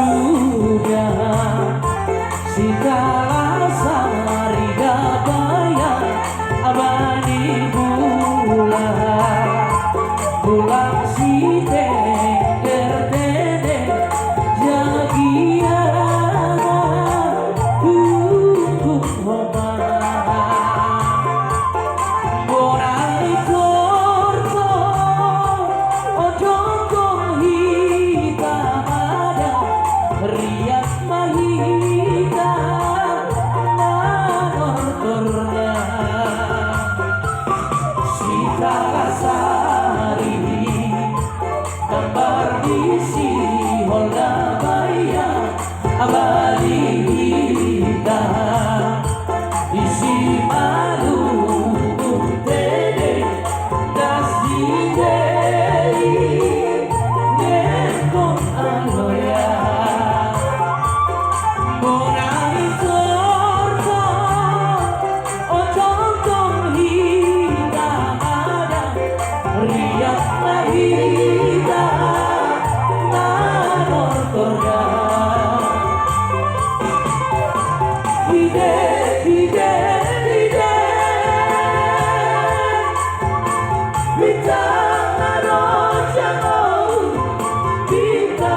berubah. Sita Sari Gabaya abadi bulan si tende jagia hukum borai korto ojong hitam ada riak mahita manortornya Sita Sari gambar isi hola baya abadi kita isi malu tede das didei nekon anoya borai korto ojong hitam ada riak mahita manortornya hide hide hide kita narojango kita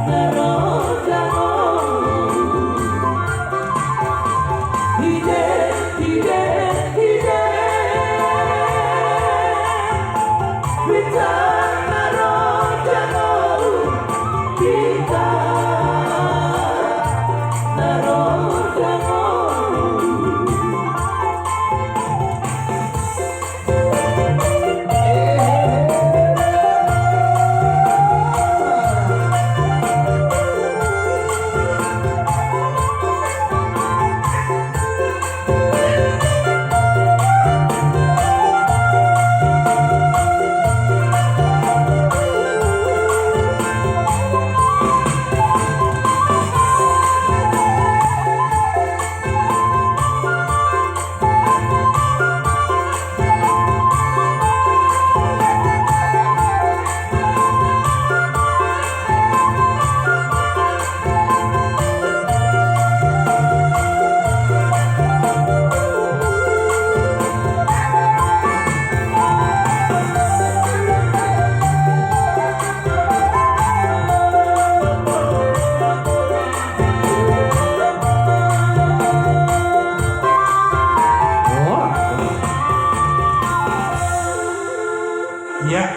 narojango hide hide hide kita narojango kita narojango. Ya,